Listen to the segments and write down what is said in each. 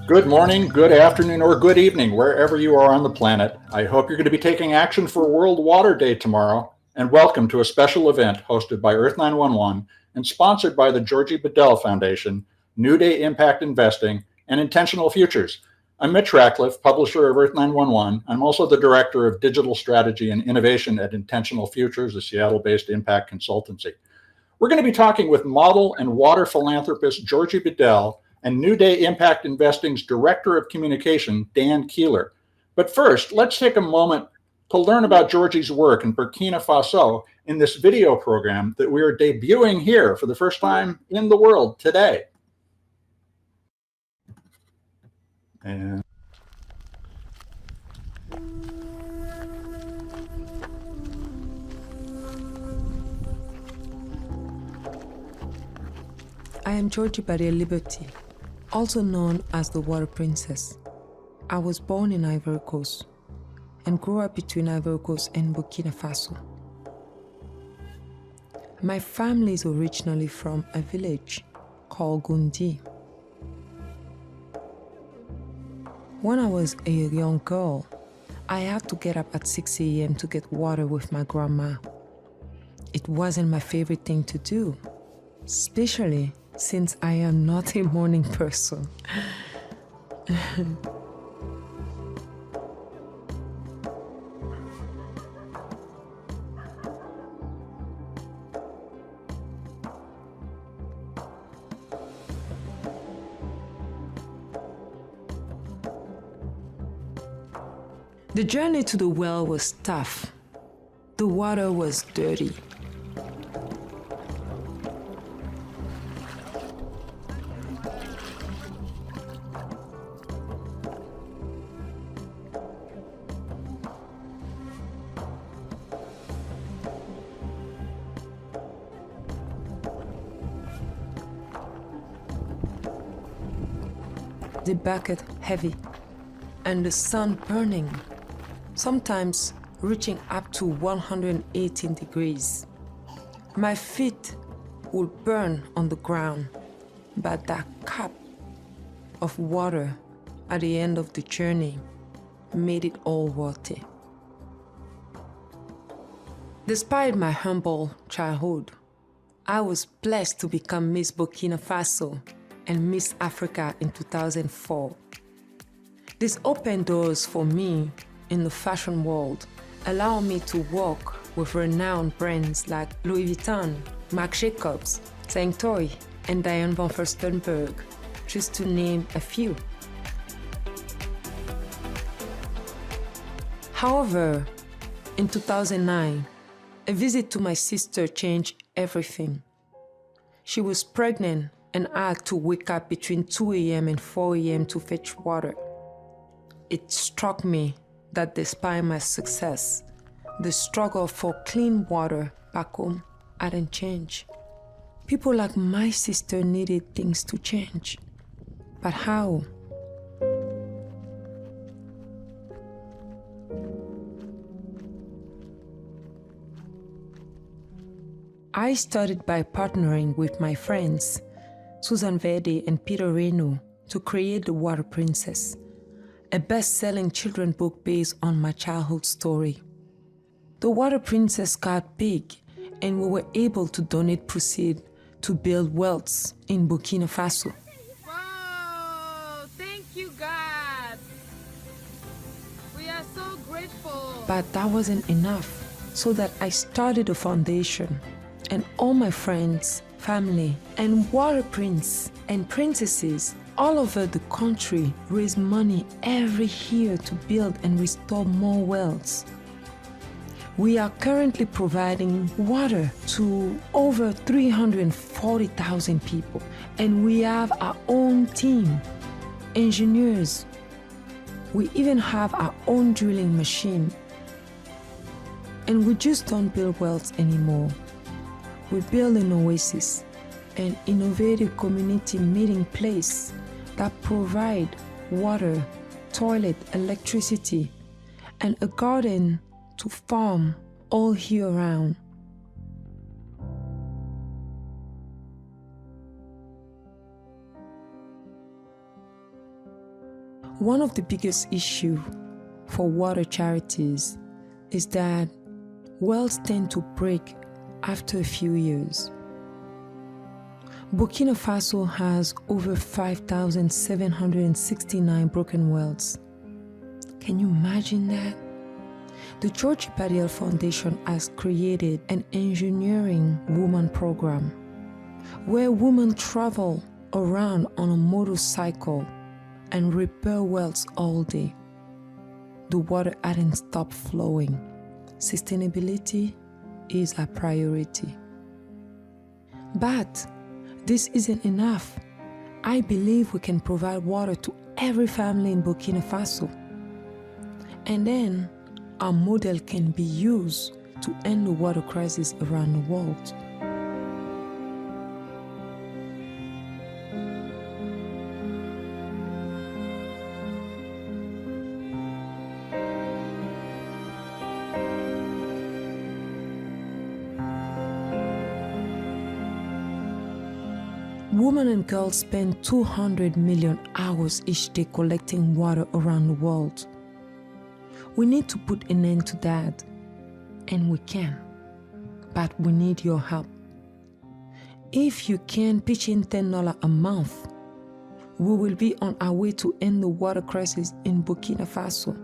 Good morning, good afternoon, or good evening, wherever you are on the planet. I hope you're going to be taking action for World Water Day tomorrow, and welcome to a special event hosted by Earth911 and sponsored by the Georgie Badiel Foundation, New Day Impact Investing, and Intentional Futures. I'm Mitch Ratcliffe, publisher of Earth911. I'm also the director of digital strategy and innovation at Intentional Futures, a Seattle-based impact consultancy. We're going to be talking with model and water philanthropist Georgie Badiel and New Day Impact Investing's Director of Communication, Dan Keeler. But first, let's take a moment to learn about Georgie's work in Burkina-Faso in this video program that we are debuting here for the first time in the world today. And I am Georgie Badiel Liberty, also known as the Water Princess. I was born in Ivory Coast and grew up between Ivory Coast and Burkina Faso. My family is originally from a village called Gundi. When I was a young girl, I had to get up at 6 a.m. to get water with my grandma. It wasn't my favorite thing to do, especially since I am not a morning person. The journey to the well was tough. The water was dirty. The bucket heavy and the sun burning, sometimes reaching up to 118 degrees. My feet would burn on the ground, but that cup of water at the end of the journey made it all worth it. Despite my humble childhood, I was blessed to become Miss Burkina Faso and Miss Africa in 2004. This opened doors for me in the fashion world, allowing me to work with renowned brands like Louis Vuitton, Marc Jacobs, Saint-Oy, and Diane von Furstenberg, just to name a few. However, in 2009, a visit to my sister changed everything. She was pregnant and I had to wake up between 2 a.m. and 4 a.m. to fetch water. It struck me that despite my success, the struggle for clean water back home hadn't changed. People like my sister needed things to change. But how? I started by partnering with my friends, Susan Verde and Peter Reno, to create The Water Princess, a best-selling children's book based on my childhood story. The Water Princess got big, and we were able to donate proceeds to build wells in Burkina Faso. Wow! Thank you, God! We are so grateful! But that wasn't enough, so that I started a foundation, and all my friends, family, and water prince and princesses all over the country raise money every year to build and restore more wells. We are currently providing water to over 340,000 people, and we have our own team, engineers. We even have our own drilling machine. And we just don't build wells anymore. We build an oasis, an innovative community meeting place that provide water, toilet, electricity, and a garden to farm all year round. One of the biggest issues for water charities is that wells tend to break after a few years. Burkina Faso has over 5,769 broken wells. Can you imagine that? The Georgie Badiel Foundation has created an engineering woman program where women travel around on a motorcycle and repair wells all day. The water hadn't stopped flowing. Sustainability is a priority. But this isn't enough. I believe we can provide water to every family in Burkina Faso. And then our model can be used to end the water crisis around the world. Women and girls spend 200 million hours each day collecting water around the world. We need to put an end to that, and we can, but we need your help. If you can pitch in $10 a month, we will be on our way to end the water crisis in Burkina Faso,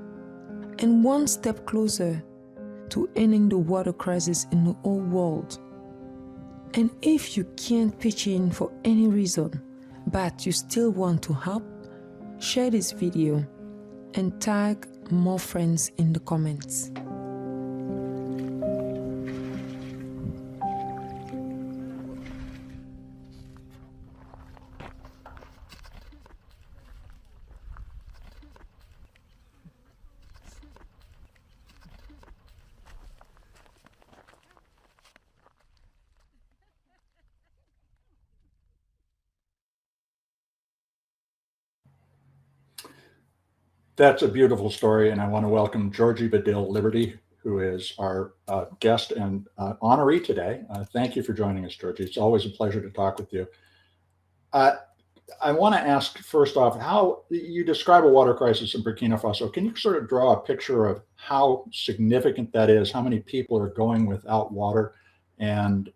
and one step closer to ending the water crisis in the whole world. And if you can't pitch in for any reason, but you still want to help, share this video and tag more friends in the comments. That's a beautiful story, and I want to welcome Georgie Badiel Liberty, who is our guest and honoree today. Thank you for joining us, Georgie. It's always a pleasure to talk with you. I want to ask, first off, how you describe a water crisis in Burkina Faso. Can you sort of draw a picture of how significant that is, how many people are going without water? And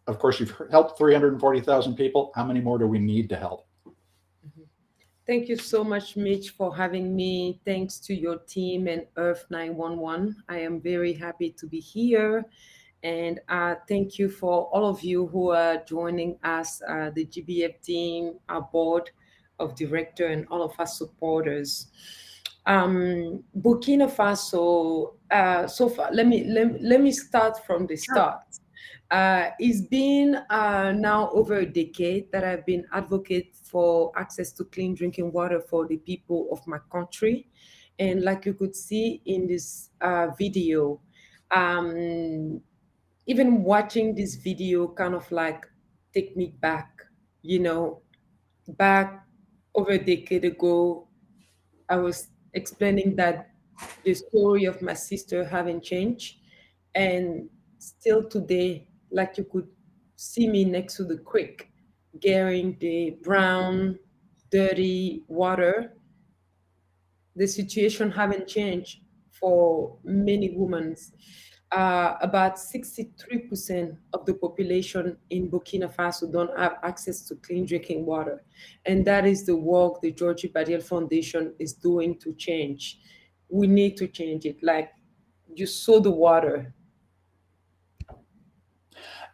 of course, you've helped 340,000 people. How many more do we need to help? Thank you so much, Mitch, for having me. Thanks to your team and Earth911. I am very happy to be here. And thank you for all of you who are joining us, the GBF team, our board of director, and all of our supporters. Burkina Faso, so far, let me start from the start. It's been now over a decade that I've been advocate for access to clean drinking water for the people of my country. And like you could see in this video, even watching this video kind of like take me back, back over a decade ago. I was explaining that the story of my sister haven't changed. And still today, like you could see me next to the creek, getting the brown, dirty water. The situation haven't changed for many women. About 63% of the population in Burkina Faso don't have access to clean drinking water. And that is the work the Georgie Badiel Foundation is doing to change. We need to change it. Like, you saw the water.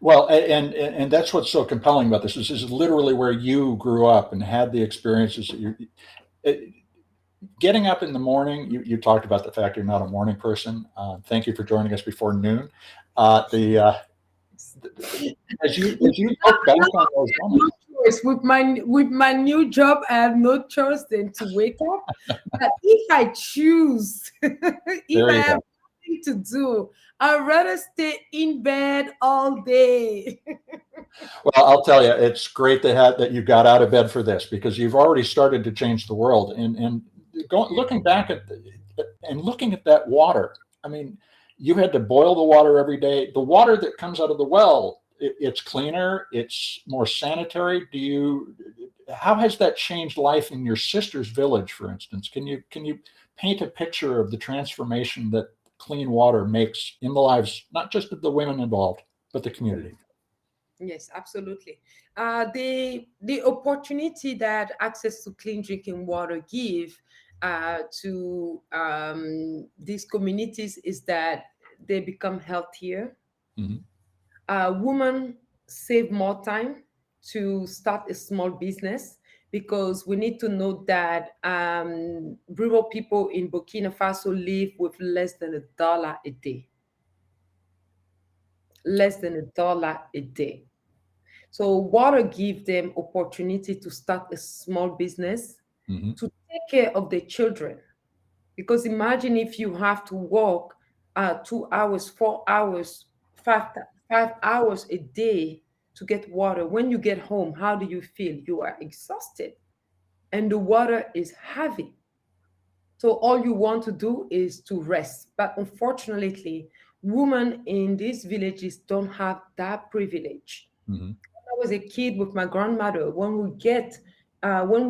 Well, and that's what's so compelling about this. This is literally where you grew up and had the experiences that you getting up in the morning. You talked about the fact you're not a morning person. Thank you for joining us before noon. As you look back on those moments, with my new job, I have no choice than to wake up. But if I choose, if I have nothing to do, I'd rather stay in bed all day. Well, I'll tell you, it's great that you got out of bed for this, because you've already started to change the world. And looking back at looking at that water, I mean, you had to boil the water every day. The water that comes out of the well it's cleaner, it's more sanitary. How has that changed life in your sister's village, for instance? Can you paint a picture of the transformation that clean water makes in the lives, not just of the women involved, but the community? Yes, absolutely. The opportunity that access to clean drinking water give to these communities is that they become healthier. Mhm. Women save more time to start a small business, because we need to know that rural people in Burkina Faso live with less than $1 a day. Less than $1 a day. So water gives them opportunity to start a small business, Mhm. to take care of their children. Because imagine if you have to walk 2 hours, 4 hours, 5 hours a day to get water. When you get home, how do you feel? You are exhausted, and the water is heavy. So all you want to do is to rest. But unfortunately, women in these villages don't have that privilege. Mhm. I was a kid with my grandmother, when we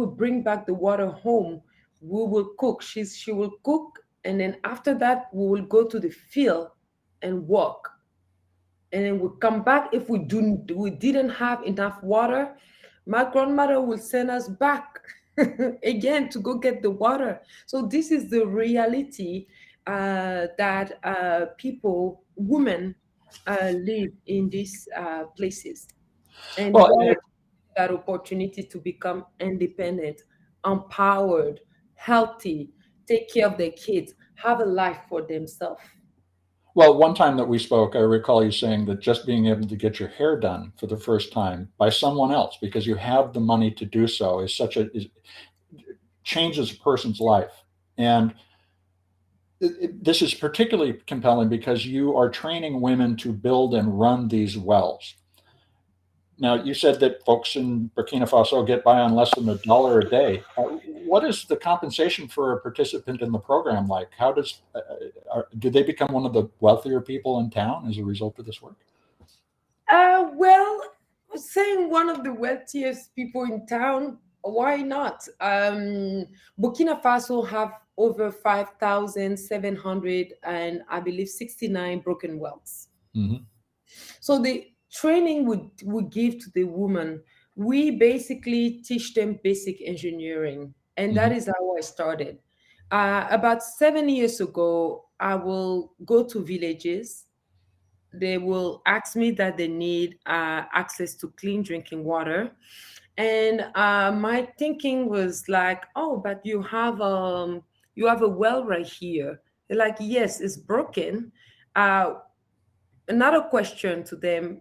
bring back the water home, we will cook. She will cook, and then after that, we will go to the field and walk. And then we come back. If we didn't have enough water, my grandmother will send us back again to go get the water. So this is the reality that women live in these places. And Well, water, that opportunity to become independent, empowered, healthy, take care of their kids, have a life for themselves. well, one time that we spoke, I recall you saying that just being able to get your hair done for the first time by someone else because you have the money to do so changes a person's life. And this is particularly compelling because you are training women to build and run these wells. Now, you said that folks in Burkina Faso get by on less than $1 a day. What is the compensation for a participant in the program like? Do they become one of the wealthier people in town as a result of this work? Well, saying one of the wealthiest people in town, why not? Burkina Faso have over 5,700 and I believe 69 broken wells. Hmm. So the training we give to the woman, we basically teach them basic engineering, and that Hmm. is how I started. About 7 years ago, I will go to villages. They will ask me that they need access to clean drinking water, and my thinking was like, oh, but you have a well right here. They're like, yes, it's broken. Uh, Another question to them,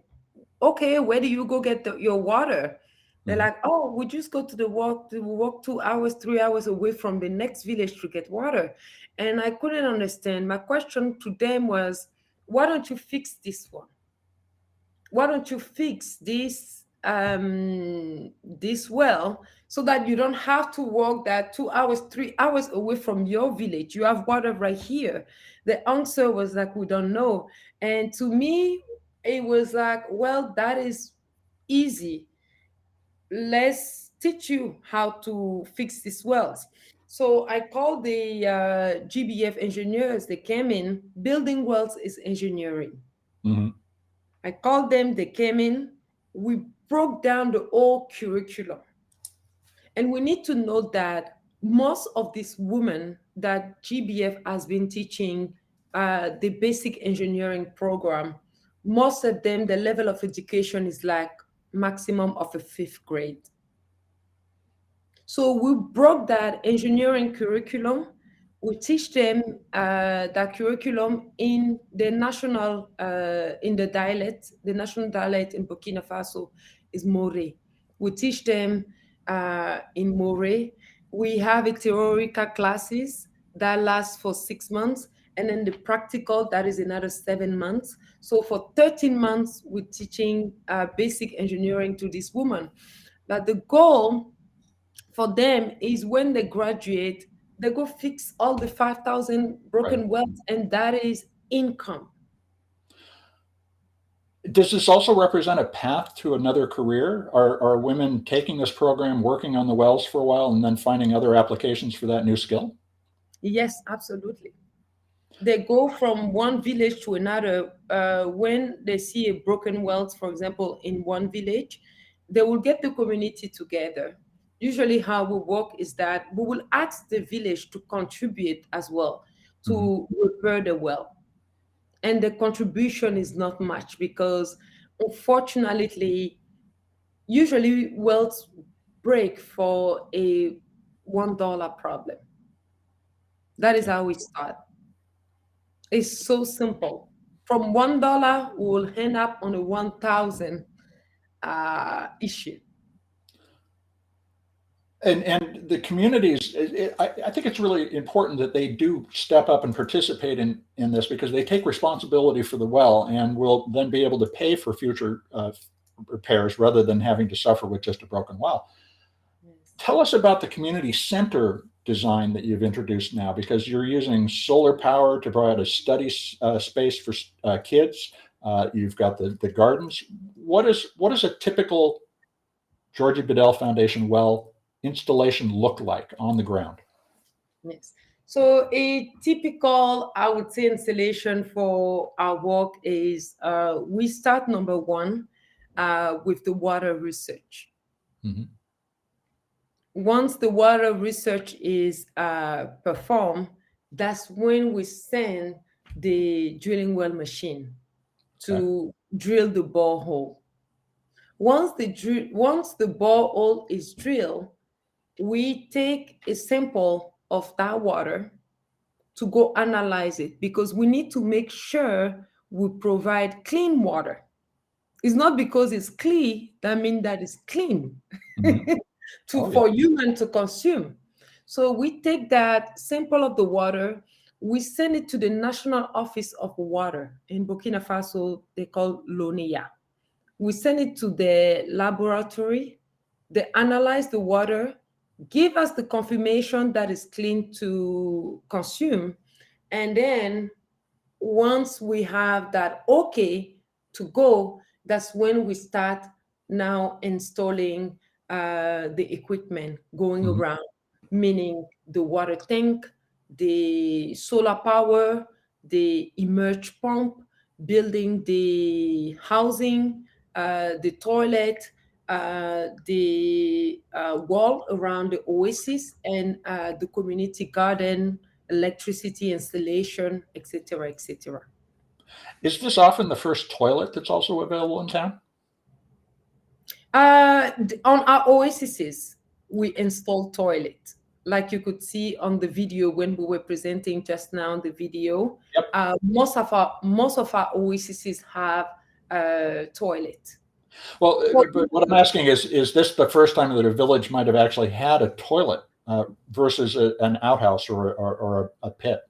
okay, where do you go get your water? They're Hmm. like, oh, we just go to walk 2 hours, 3 hours away from the next village to get water. And I couldn't understand. My question to them was, why don't you fix this one? Why don't you fix this well, so that you don't have to walk that 2 hours, 3 hours away from your village? You have water right here. The answer was like, we don't know. And to me, it was like, well, that is easy. Let's teach you how to fix these wells. So I called the GBF engineers. They came in. Building wells is engineering. Hmm. I called them, they came in, we broke down the whole curriculum. And we need to know that most of these women that GBF has been teaching the basic engineering program, most of them, the level of education is like maximum of a fifth grade. So we broke that engineering curriculum. We teach them that curriculum in the in the dialect. The national dialect in Burkina Faso is More. We teach them in More. We have a theoretical classes that lasts for 6 months, and then the practical that is another 7 months. So for 13 months, we're teaching basic engineering to this woman. But the goal for them is when they graduate, they go fix all the 5,000 Right. broken wells, and that is income. Does this also represent a path to another career? Are women taking this program, working on the wells for a while, and then finding other applications for that new skill? Yes, absolutely. They go from one village to another. When they see a broken well, for example, in one village, they will get the community together. Usually, how we work is that we will ask the village to contribute as well Mhm. to repair the well. And the contribution is not much because, unfortunately, usually wells break for a $1 problem. That is Okay. how we start. It's so simple. From $1, we will end up on a 1,000 issue. And the communities, I think it's really important that they do step up and participate in this, because they take responsibility for the well and will then be able to pay for future repairs rather than having to suffer with just a broken well. Yes. Tell us about the community center design that you've introduced now, because you're using solar power to provide a study space for kids. You've got the gardens. What is a typical Georgie Badiel Foundation well installation look like on the ground? Yes. So a typical, I would say, installation for our work is we start number one with the water research. Mm-hmm. Once the water research is performed, that's when we send the drilling well machine Okay. to drill the borehole. Once the borehole is drilled, we take a sample of that water to go analyze it, because we need to make sure we provide clean water. It's not because it's clean that means that it's clean Mm-hmm. Oh, yeah. for human to consume. So we take that sample of the water, we send it to the National Office of Water in Burkina Faso. They call LONIA. We send it to the laboratory. They analyze the water, give us the confirmation that is clean to consume, and then once we have that okay to go, that's when we start now installing the equipment going Mm-hmm. around, meaning the water tank, the solar power, the emerge pump, building the housing, the toilet, the wall around the oasis, and the community garden, electricity installation, etc., etc. Is this often the first toilet that's also available in town? On our oases, we install toilet, like you could see on the video when we were presenting just now. The video, Yep. most of our oases have toilet. Well, For but what I'm asking is this the first time that a village might have actually had a toilet versus an outhouse or a pit?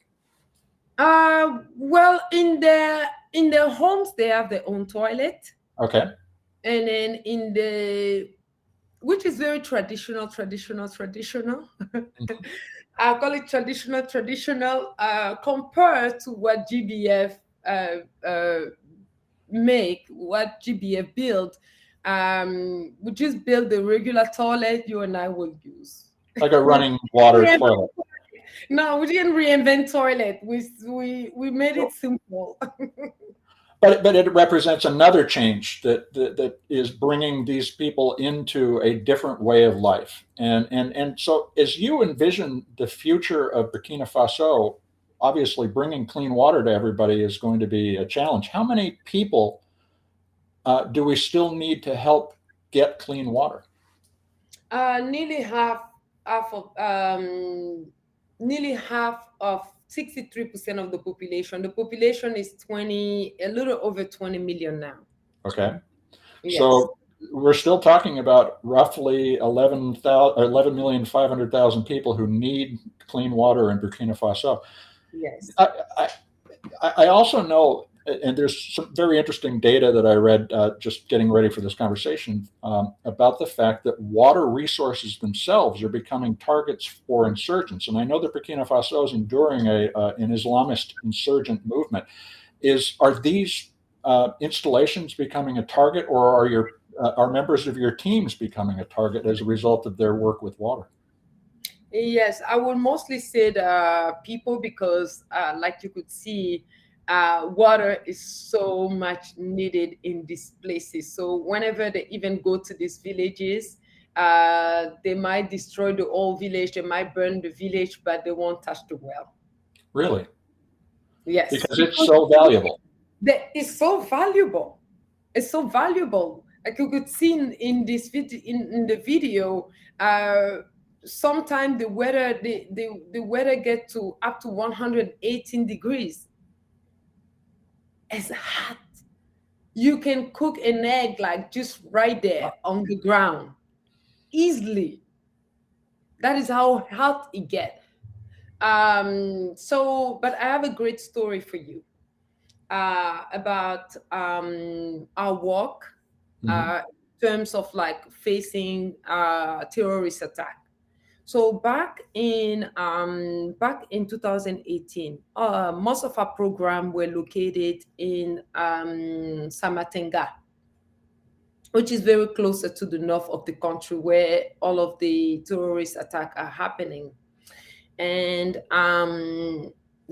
well, in their homes, they have their own toilet, Okay. and then in the, which is very traditional. I call it traditional, compared to what GBF what GBF built. We just build the regular toilet you and I will use. Like a running water Reinvent- toilet. No, we didn't reinvent toilet. We made it simple. But it represents another change that is bringing these people into a different way of life. And so as you envision the future of Burkina Faso, obviously bringing clean water to everybody is going to be a challenge. How many people do we still need to help get clean water? Nearly half of nearly half of 63% of the population. The population is a little over 20 million now. Okay. Yes. So we're still talking about roughly 11,500,000 people who need clean water in Burkina Faso. Yes. I also know, and there's some very interesting data that I read just getting ready for this conversation about the fact that water resources themselves are becoming targets for insurgents. And I know that Burkina Faso is enduring an Islamist insurgent movement. Are these installations becoming a target, or are members of your teams becoming a target as a result of their work with water? Yes, I would mostly say the people because, like you could see, water is so much needed in these places. So whenever they even go to these villages, they might destroy the whole village, they might burn the village, but they won't touch the well. Really? Yes, Because it's because so valuable. it's so valuable. It's so valuable. Like you could see in this video, in the video, sometimes the weather get to up to 118 degrees. It's hot. You can cook an egg like just right there on the ground easily. That is how hot it gets. But I have a great story for you about our work Hmm. in terms of like facing terrorist attack. So back in 2018, most of our program were located in Samatenga, which is very closer to the north of the country where all of the terrorist attack are happening. And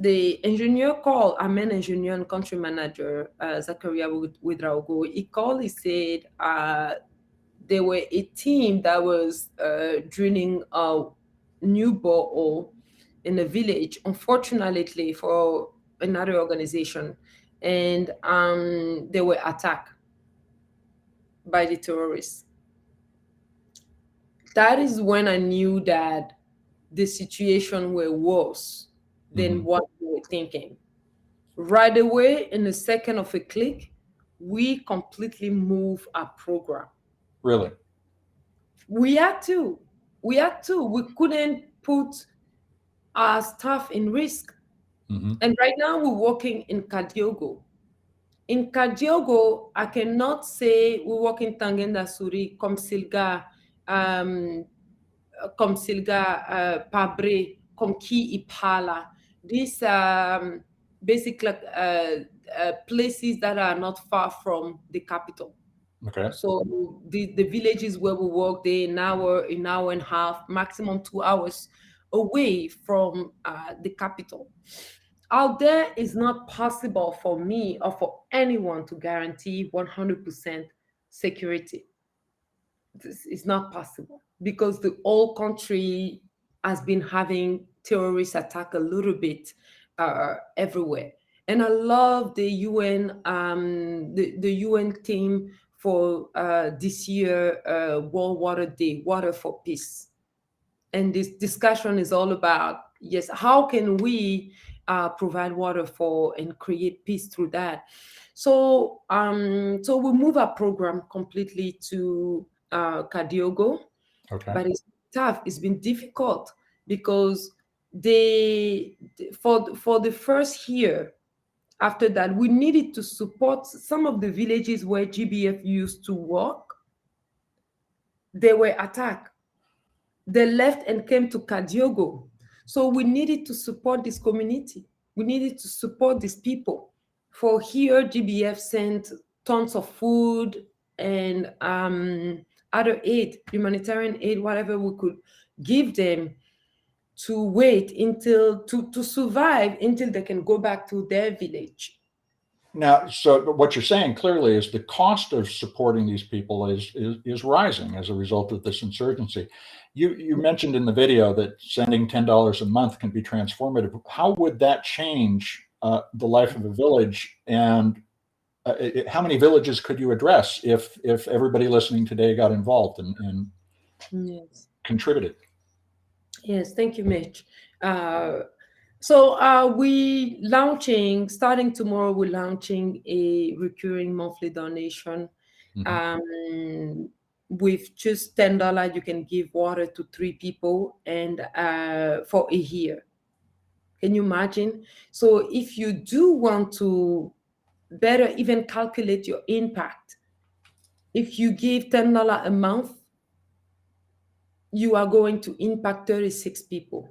the engineer called, our main engineer and country manager, Zakaria Widraogo, he called, he said there were a team that was drilling a new borehole in a village, unfortunately for another organization. And they were attacked by the terrorists. That is when I knew that the situation were worse than Hmm. what we were thinking. Right away, in a second of a click, we completely move our program. Really? We had to. We had to. We couldn't put our staff in risk. Hmm. And right now, we're working in Kadiogo. In Kadiogo, I cannot say we work in Tangenda Suri, Komsilga, um, Komsilga, Pabre, Komki Ipala. These basically places that are not far from the capital. Okay. So the villages where we work, they an hour and a half, maximum 2 hours away from the capital. Out there is not possible for me or for anyone to guarantee 100% security. This is not possible because the whole country has been having terrorist attack a little bit everywhere. And I love the UN theme for this year, World Water Day, Water for Peace. And this discussion is all about, yes, how can we provide water for and create peace through that. So we move our program completely to Kadiogo, Okay. but it's tough. It's been difficult because they for the first year after that, we needed to support some of the villages where GBF used to work. They were attacked. They left and came to Kadiogo. So we needed to support this community. We needed to support these people. For here, GBF sent tons of food and other aid, humanitarian aid, whatever we could give them to wait until to survive until they can go back to their village. Now, so what you're saying clearly is the cost of supporting these people is rising as a result of this insurgency. You mentioned in the video that sending $10 a month can be transformative. How would that change the life of a village, and how many villages could you address if everybody listening today got involved and Yes. contributed? Yes, thank you, Mitch. We launching starting tomorrow. We're launching a recurring monthly donation. Mhm. With just $10, you can give water to 3 people, and for a year. Can you imagine? So if you do want to better even calculate your impact, if you give $10 a month, you are going to impact 36 people.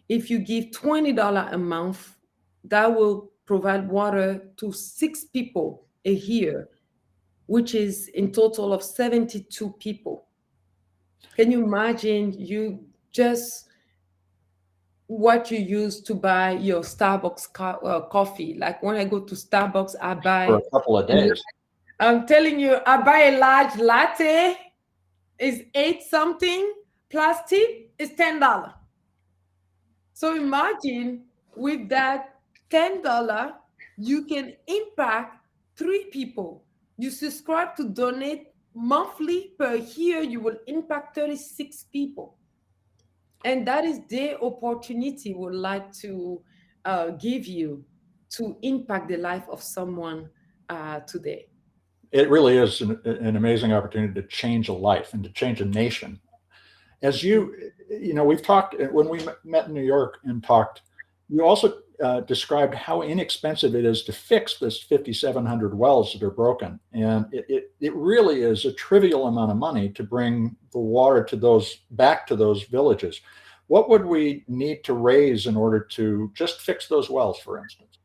If you give $20 a month, that will provide water to 6 people a year, which is in total of 72 people. Can you imagine you just what you use to buy your Starbucks coffee? Like when I go to Starbucks, I For buy, a couple of days. I'm telling you, I buy a large latte, is 8 something, plastic is $10. So imagine with that $10, you can impact 3 people. You subscribe to donate monthly per year, you will impact 36 people. And that is the opportunity we would like to give you to impact the life of someone today. It really is an amazing opportunity to change a life and to change a nation. As we've talked when we met in New York and talked, you also described how inexpensive it is to fix this 5,700 wells that are broken. And it really is a trivial amount of money to bring the water back to those villages. What would we need to raise in order to just fix those wells, for instance?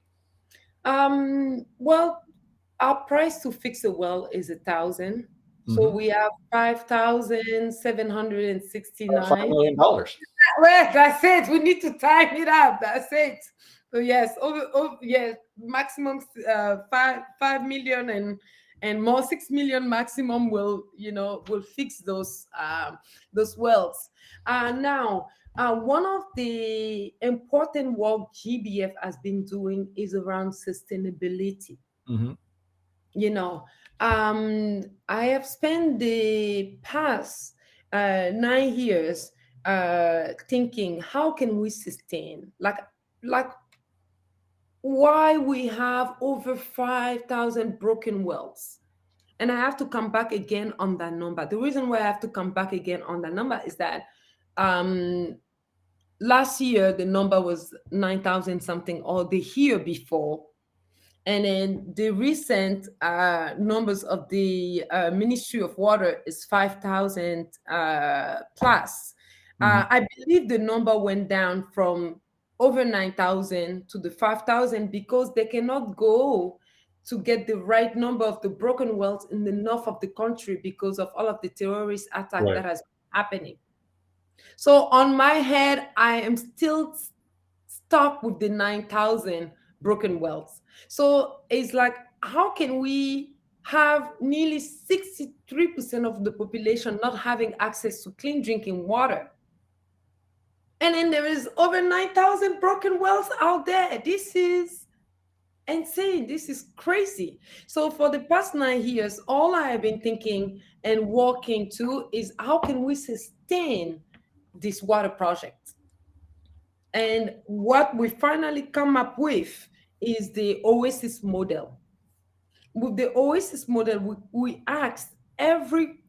Well, our price to fix a well is 1,000. So Mhm. we have $5 $5,769. million. Well, that's it. We need to time it up. That's it. So yes, yes, maximum 5 million and more 6 million maximum will fix those wells. Now, one of the important work GBF has been doing is around sustainability. Mhm. I have spent the past 9 years thinking, how can we sustain, like why we have over 5,000 broken wells. And I have to come back again on that number. The reason why I have to come back again on that number is that last year the number was 9,000 something, or the year before. And then the recent numbers of the Ministry of Water is 5,000 plus. Mhm. I believe the number went down from over 9,000 to the 5,000 because they cannot go to get the right number of the broken wells in the north of the country because of all of the terrorist attack Right. that has been happening. So on my head, I am still stuck with the 9,000 broken wells. So it's like, how can we have nearly 63% of the population not having access to clean drinking water? And then there is over 9,000 broken wells out there. This is insane. This is crazy. So for the past 9 years, all I have been thinking and working to is how can we sustain this water project? And what we finally come up with is the Oasis model. With the Oasis model, we asked every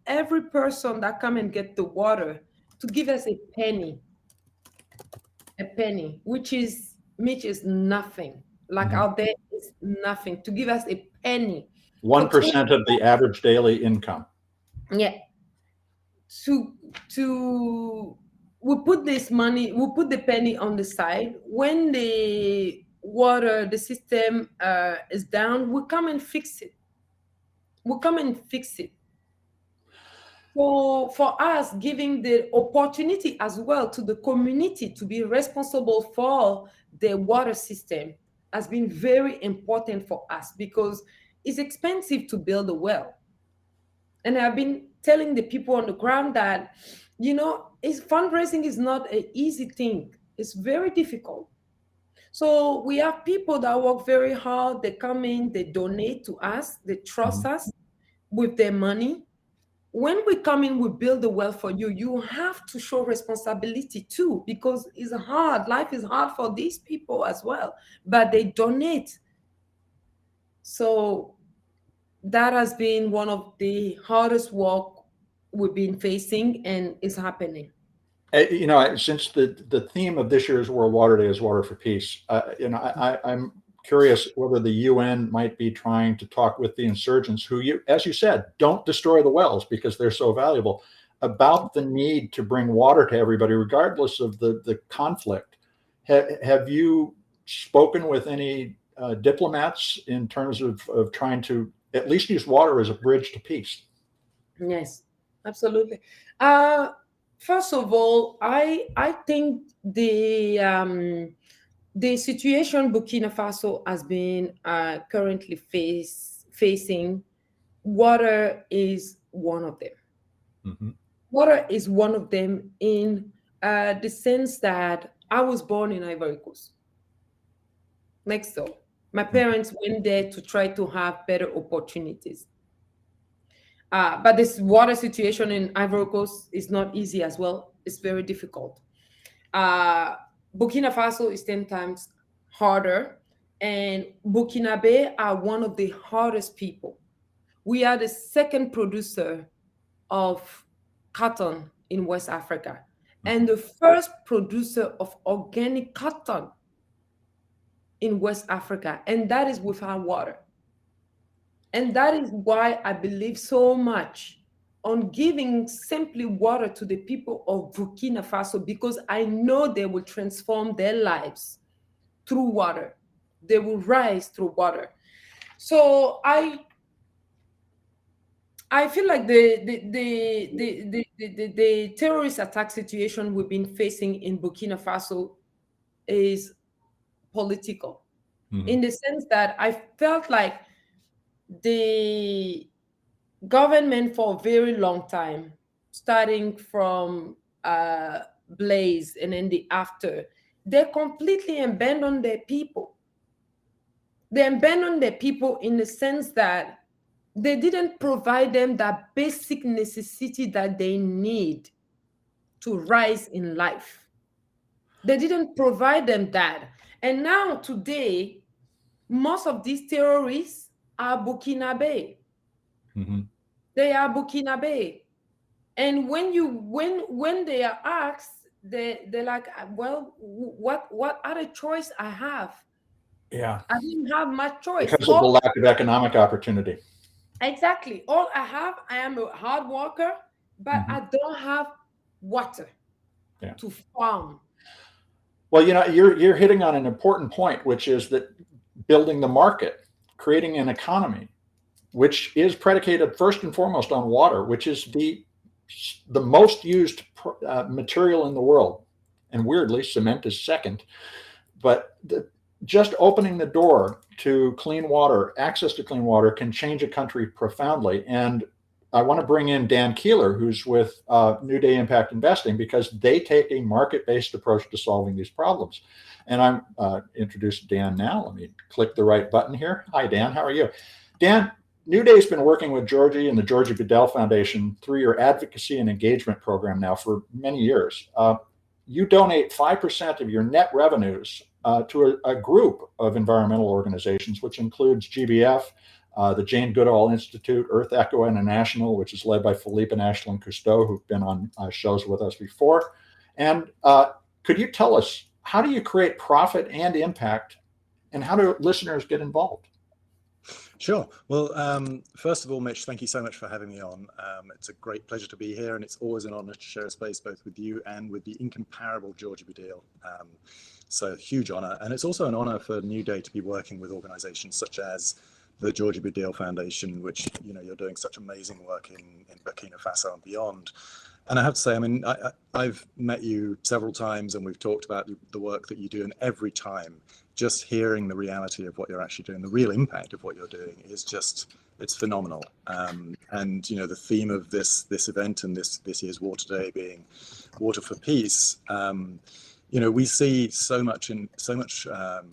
person that come and get the water to give us a penny, which is nothing. Like Mhm. out there is nothing. To give us a penny for 1% of the average daily income. yeah, to we put this money, we put the penny on the side. When the system is down, we come and fix it. We come and fix it. For us, giving the opportunity as well to the community to be responsible for the water system has been very important for us because it's expensive to build a well. And I've been telling the people on the ground that, fundraising is not an easy thing. It's very difficult. So we have people that work very hard. They come in, they donate to us, they trust Mhm. us with their money. When we come in, we build the well for you. You have to show responsibility too, because it's hard. Life is hard for these people as well, but they donate. So that has been one of the hardest work we've been facing, and is happening. Since the theme of this year's World Water Day is water for peace, I'm curious whether the UN might be trying to talk with the insurgents who, as you said, don't destroy the wells because they're so valuable, about the need to bring water to everybody, regardless of the conflict. Have you spoken with any diplomats in terms of trying to at least use water as a bridge to peace? Yes, absolutely. First of all, I think the situation Burkina Faso has been currently facing, water is one of them. Mm-hmm. Water is one of them in the sense that I was born in Ivory Coast, next door. My parents went there to try to have better opportunities. But this water situation in Ivory Coast is not easy as well. It's very difficult. Uh, Burkina Faso is 10 times harder, and Burkinabe are one of the hardest people. We are the second producer of cotton in West Africa and the first producer of organic cotton in West Africa, and that is without water. And that is why I believe so much on giving simply water to the people of Burkina Faso, because I know they will transform their lives through water. They will rise through water. So I feel like the terrorist attack situation we've been facing in Burkina Faso is political, Mm-hmm. in the sense that I felt like the government for a very long time, starting from Blaze and then the after, they completely abandoned their people. They abandoned their people in the sense that they didn't provide them that basic necessity that they need to rise in life. They didn't provide them that. And now, today, most of these terrorists are Burkinabe. Mm-hmm. They are Burkinabe. And when they are asked, they're like, well, what other choice I have? Yeah, I didn't have much choice. because of the lack of economic opportunity. Exactly. All I have, I am a hard worker, but Mm-hmm. I don't have water Yeah. to farm. Well, you're hitting on an important point, which is that building the market, creating an economy, which is predicated first and foremost on water, which is the most used material in the world. And weirdly, cement is second. But just opening the door to clean water, access to clean water, can change a country profoundly. And I want to bring in Dan Keeler, who's with New Day Impact Investing, because they take a market-based approach to solving these problems. And I'm introduce Dan now. Let me click the right button here. Hi, Dan. How are you? Dan, New Day's been working with Georgie and the Georgie Badiel Foundation through your advocacy and engagement program now for many years. You donate 5% of your net revenues to a group of environmental organizations, which includes GBF, the Jane Goodall Institute, Earth Echo International, which is led by Philippe and Ashlyn Cousteau, who've been on shows with us before. And could you tell us, how do you create profit and impact, and how do listeners get involved? Sure. Well, first of all, Mitch, thank you so much for having me on. It's a great pleasure to be here, and it's always an honor to share a space both with you and with the incomparable Georgie Badiel. So huge honor. And it's also an honor for New Day to be working with organizations such as the Georgie Badiel Foundation, which, you're doing such amazing work in Burkina Faso and beyond. And I have to say, I mean, I've met you several times and we've talked about the work that you do, and every time just hearing the reality of what you're actually doing, the real impact of what you're doing is just, it's phenomenal. And, the theme of this event and this year's Water Day being Water for Peace, we see so much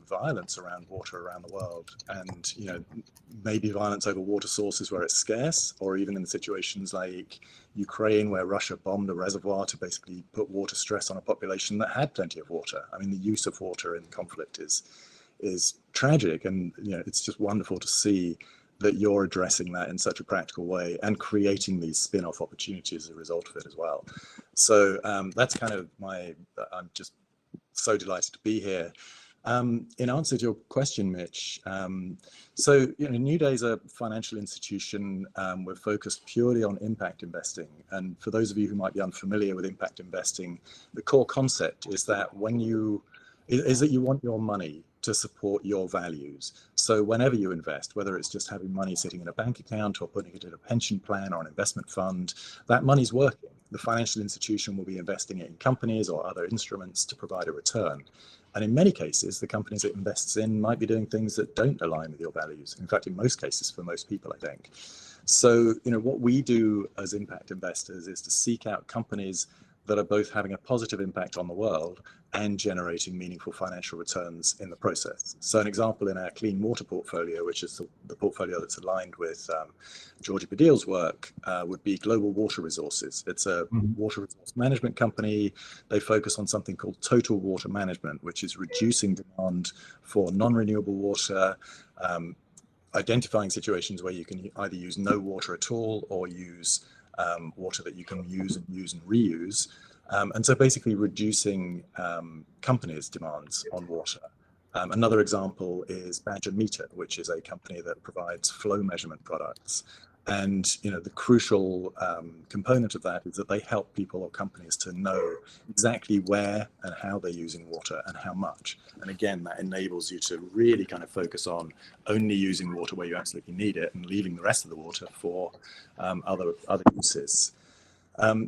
violence around water around the world, and maybe violence over water sources where it's scarce, or even in situations like Ukraine, where Russia bombed a reservoir to basically put water stress on a population that had plenty of water. I mean, the use of water in conflict is tragic, and it's just wonderful to see that you're addressing that in such a practical way and creating these spin-off opportunities as a result of it as well. So that's kind of I'm just so delighted to be here. In answer to your question, Mitch, so New Day is a financial institution. We're focused purely on impact investing. And for those of you who might be unfamiliar with impact investing, the core concept is that you want your money to support your values. So whenever you invest, whether it's just having money sitting in a bank account or putting it in a pension plan or an investment fund, that money's working. The financial institution will be investing it in companies or other instruments to provide a return. And in many cases, the companies it invests in might be doing things that don't align with your values. In fact, in most cases, for most people, I think. So, what we do as impact investors is to seek out companies that are both having a positive impact on the world and generating meaningful financial returns in the process. So an example in our clean water portfolio, which is the portfolio that's aligned with Georgie Badiel's work, would be Global Water Resources. It's a water resource management company. They focus on something called total water management, which is reducing demand for non-renewable water, identifying situations where you can either use no water at all or use water that you can use and reuse. And so basically reducing companies' demands on water. Another example is Badger Meter, which is a company that provides flow measurement products. And the crucial component of that is that they help people or companies to know exactly where and how they're using water and how much. And again, that enables you to really kind of focus on only using water where you absolutely need it and leaving the rest of the water for other uses.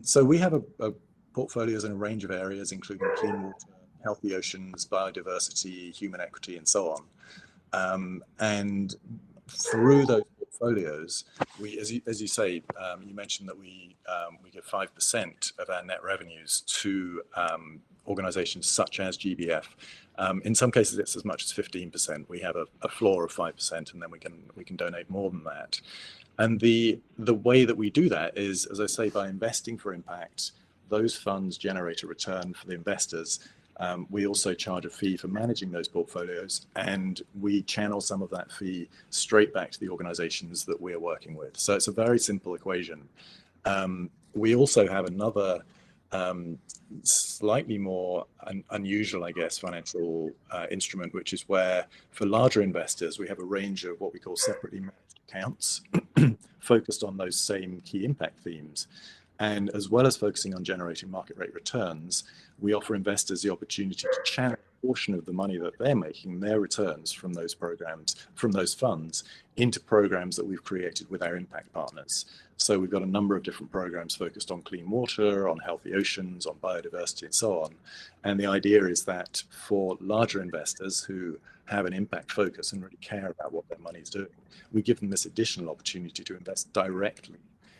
So we have a portfolios in a range of areas, including clean water, healthy oceans, biodiversity, human equity, and so on. And through those portfolios, we, as you say, you mentioned that we give 5% of our net revenues to organizations such as GBF. In some cases, it's as much as 15%. We have a floor of 5%, and then we can donate more than that. And the way that we do that is, as I say, by investing for impact. Those funds generate a return for the investors. We also charge a fee for managing those portfolios, and we channel some of that fee straight back to the organizations that we're working with. So it's a very simple equation. We also have another slightly more unusual, I guess, financial instrument, which is where for larger investors, we have a range of what we call separately managed accounts focused on those same key impact themes. And as well as focusing on generating market rate returns, we offer investors the opportunity to channel a portion of the money that they're making, their returns from those programs, from those funds, into programs that we've created with our impact partners. So we've got a number of different programs focused on clean water, on healthy oceans, on biodiversity, and so on. And the idea is that for larger investors who have an impact focus and really care about what their money is doing, we give them this additional opportunity to invest directly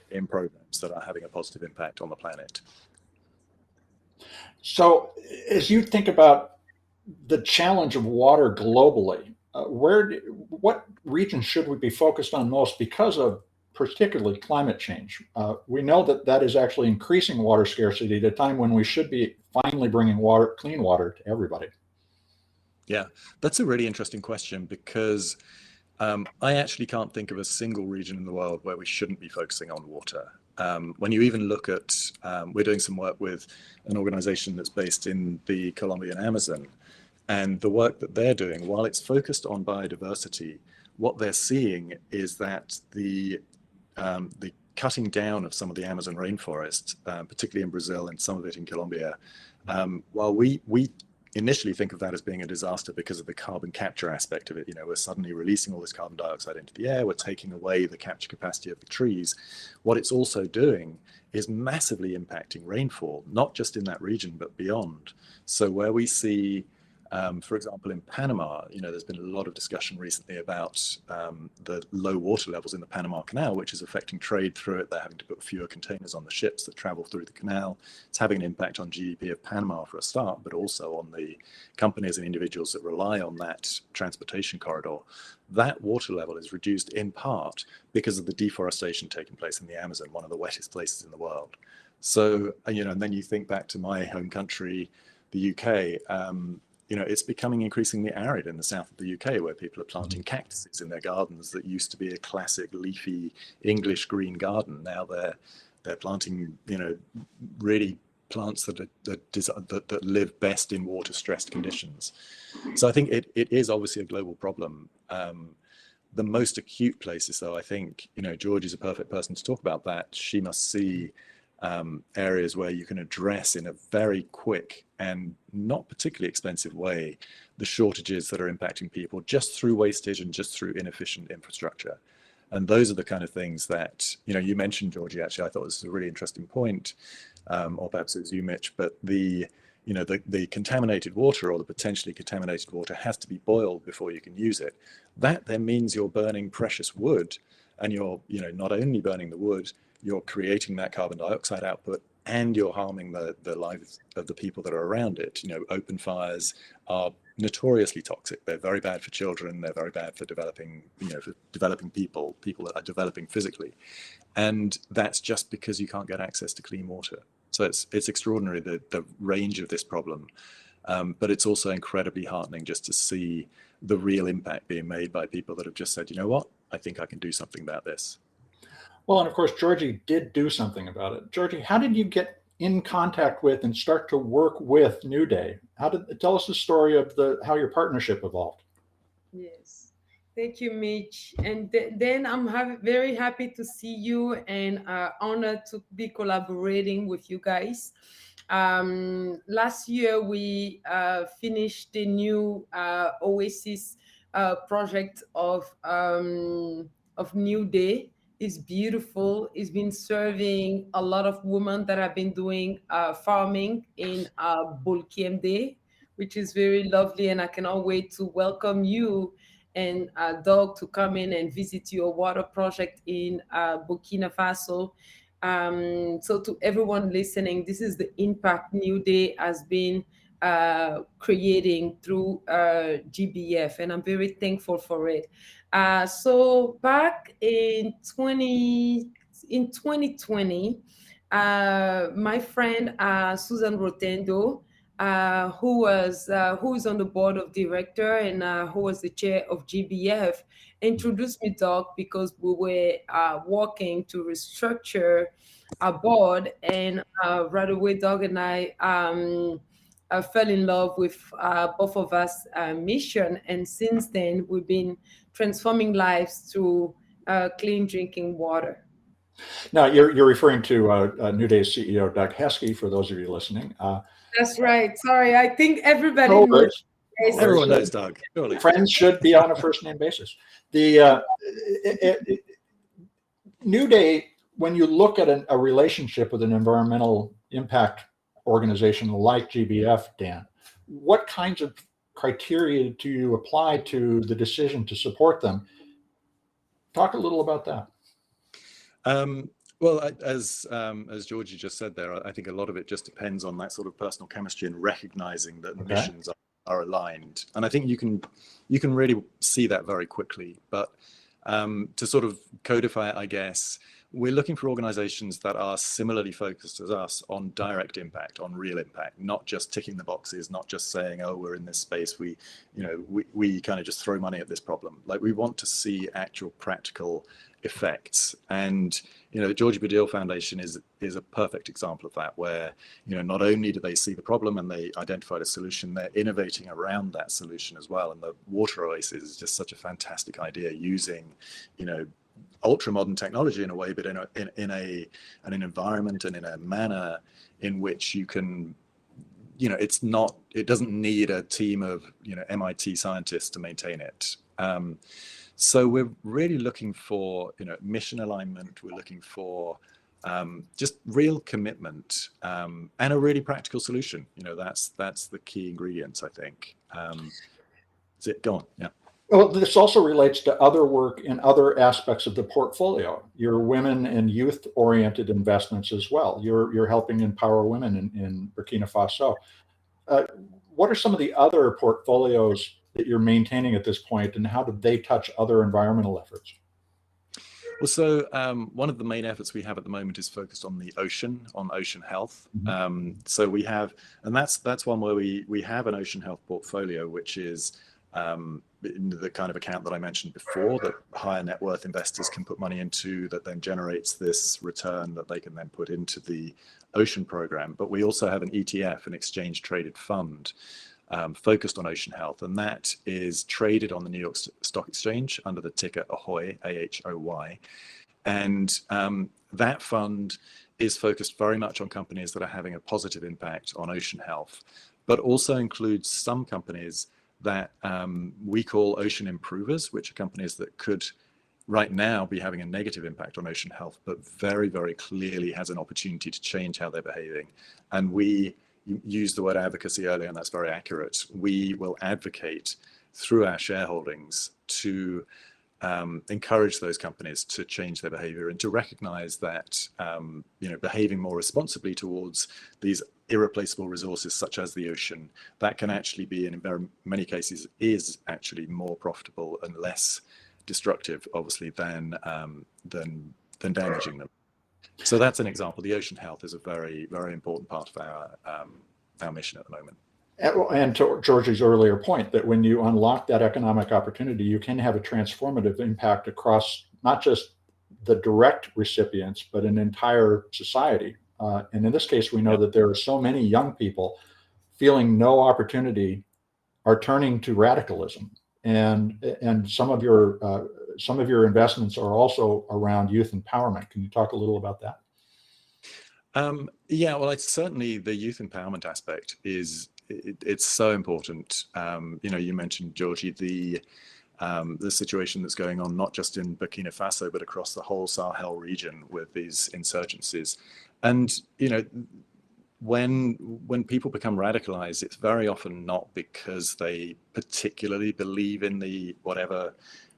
in programs that are having a positive impact on the planet. So as you think about the challenge of water globally, what regions should we be focused on most because of particularly climate change? We know that is actually increasing water scarcity at a time when we should be finally bringing clean water to everybody. Yeah, that's a really interesting question because I actually can't think of a single region in the world where we shouldn't be focusing on water. When you even look at, we're doing some work with an organization that's based in the Colombian Amazon, and the work that they're doing, while it's focused on biodiversity, what they're seeing is that the cutting down of some of the Amazon rainforest, particularly in Brazil and some of it in Colombia, while we initially think of that as being a disaster because of the carbon capture aspect of it. We're suddenly releasing all this carbon dioxide into the air, we're taking away the capture capacity of the trees. What it's also doing is massively impacting rainfall, not just in that region, but beyond. So where we see, for example, in Panama, there's been a lot of discussion recently about the low water levels in the Panama Canal, which is affecting trade through it. They're having to put fewer containers on the ships that travel through the canal. It's having an impact on GDP of Panama for a start, but also on the companies and individuals that rely on that transportation corridor. That water level is reduced in part because of the deforestation taking place in the Amazon, one of the wettest places in the world. So, and then you think back to my home country, the UK, it's becoming increasingly arid in the south of the UK, where people are planting cactuses in their gardens that used to be a classic leafy English green garden. Now they're planting, really plants that live best in water-stressed conditions. So I think it is obviously a global problem. The most acute places, though, I think, Georgie's a perfect person to talk about that. She must see areas where you can address in a very quick and not particularly expensive way the shortages that are impacting people just through wastage and just through inefficient infrastructure. And those are the kind of things that, you mentioned, Georgie, actually, I thought this was a really interesting point, or perhaps it was you, Mitch, but the contaminated water or the potentially contaminated water has to be boiled before you can use it. That then means you're burning precious wood, and you're, not only burning the wood, you're creating that carbon dioxide output, and you're harming the lives of the people that are around it. Open fires are notoriously toxic. They're very bad for children. They're very bad for developing, for developing people that are developing physically. And that's just because you can't get access to clean water. So it's extraordinary, the range of this problem. But it's also incredibly heartening just to see the real impact being made by people that have just said, you know what, I think I can do something about this. Well, and of course, Georgie did do something about it. Georgie, how did you get in contact with and start to work with New Day? Tell us the story of how your partnership evolved. Yes, thank you, Mitch. And then I'm very happy to see you, and honored to be collaborating with you guys. Last year, we finished the new Oasis project of New Day. It's beautiful. It's been serving a lot of women that have been doing farming in Bulkiemde, which is very lovely. And I cannot wait to welcome you and Doug to come in and visit your water project in Burkina Faso. So to everyone listening, this is the impact New Day has been creating through GBF, and I'm very thankful for it. So back in 2020, my friend Susan Rotendo, who is on the board of director and who was the chair of GBF, introduced me, Doc, because we were working to restructure our board, and right away, Doug and I fell in love with both of us' mission, and since then we've been transforming lives through clean drinking water. Now, you're referring to New Day's CEO, Doug Heskey, for those of you listening. That's right. Sorry, I think everybody No knows. worries. Everyone knows Doug. Surely. Friends should be on a first name basis. New Day, when you look at a relationship with an environmental impact organization like GBF, Dan, what kinds of criteria do you apply to the decision to support them? Talk a little about that. Well, as Georgie just said there, I think a lot of it just depends on that sort of personal chemistry and recognizing that missions are aligned. And I think you can really see that very quickly. But to sort of codify it, I guess, we're looking for organizations that are similarly focused as us on direct impact, on real impact, not just ticking the boxes, not just saying, oh, we're in this space, we kind of just throw money at this problem. Like, we want to see actual practical effects. And the Georgie Badiel Foundation is a perfect example of that, where not only do they see the problem and they identified a solution, they're innovating around that solution as well. And the water oasis is just such a fantastic idea, using ultra modern technology in a way, but in an environment and in a manner in which you can, it doesn't need a team of MIT scientists to maintain it. So we're really looking for mission alignment. We're looking for just real commitment and a really practical solution. That's the key ingredients, I think. That's it. Go on. Yeah. Well, this also relates to other work in other aspects of the portfolio. Your women and youth-oriented investments as well. You're helping empower women in Burkina Faso. What are some of the other portfolios that you're maintaining at this point, and how do they touch other environmental efforts? Well, so one of the main efforts we have at the moment is focused on the ocean, on ocean health. Mm-hmm. So we have, and that's one where we have an ocean health portfolio, which is the kind of account that I mentioned before, that higher net worth investors can put money into, that then generates this return that they can then put into the ocean program. But we also have an ETF, an exchange traded fund, focused on ocean health, and that is traded on the New York Stock Exchange under the ticker AHOY, AHOY. And that fund is focused very much on companies that are having a positive impact on ocean health, but also includes some companies that we call ocean improvers, which are companies that could right now be having a negative impact on ocean health, but very, very clearly has an opportunity to change how they're behaving. And we used the word advocacy earlier, and that's very accurate. We will advocate through our shareholdings to encourage those companies to change their behavior and to recognize that behaving more responsibly towards these irreplaceable resources such as the ocean, that can actually be, and in very many cases is actually more profitable and less destructive, obviously, than damaging them. So that's an example. The ocean health is a very, very important part of our mission at the moment. And to Georgie's earlier point, that when you unlock that economic opportunity, you can have a transformative impact across not just the direct recipients, but an entire society. And in this case, we know that there are so many young people feeling no opportunity are turning to radicalism. And some of your investments are also around youth empowerment. Can you talk a little about that? Yeah, well, it's certainly the youth empowerment aspect it's so important. You mentioned, Georgie, the situation that's going on not just in Burkina-Faso, but across the whole Sahel region with these insurgencies. And when people become radicalized, it's very often not because they particularly believe in the whatever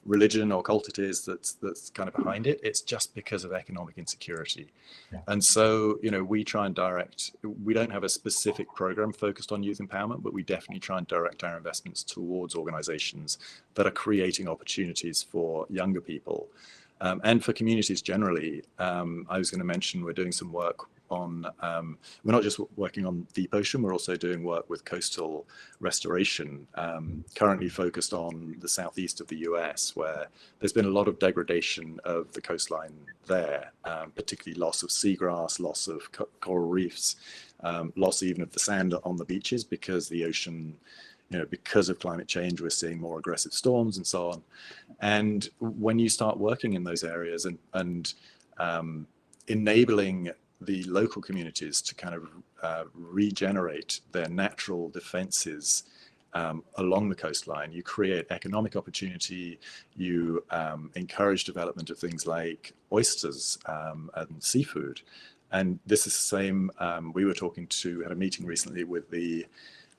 religion or cult it is that's kind of behind it. It's just because of economic insecurity. Yeah. And so, we try and we don't have a specific program focused on youth empowerment, but we definitely try and direct our investments towards organizations that are creating opportunities for younger people and for communities generally. I was going to mention we're doing some work on, we're not just working on deep ocean, we're also doing work with coastal restoration, currently focused on the southeast of the US, where there's been a lot of degradation of the coastline there, particularly loss of seagrass, loss of coral reefs, loss even of the sand on the beaches, because the ocean, because of climate change, we're seeing more aggressive storms and so on. And when you start working in those areas and enabling the local communities to kind of regenerate their natural defenses along the coastline, you create economic opportunity, you encourage development of things like oysters and seafood. And this is the same, we had a meeting recently with the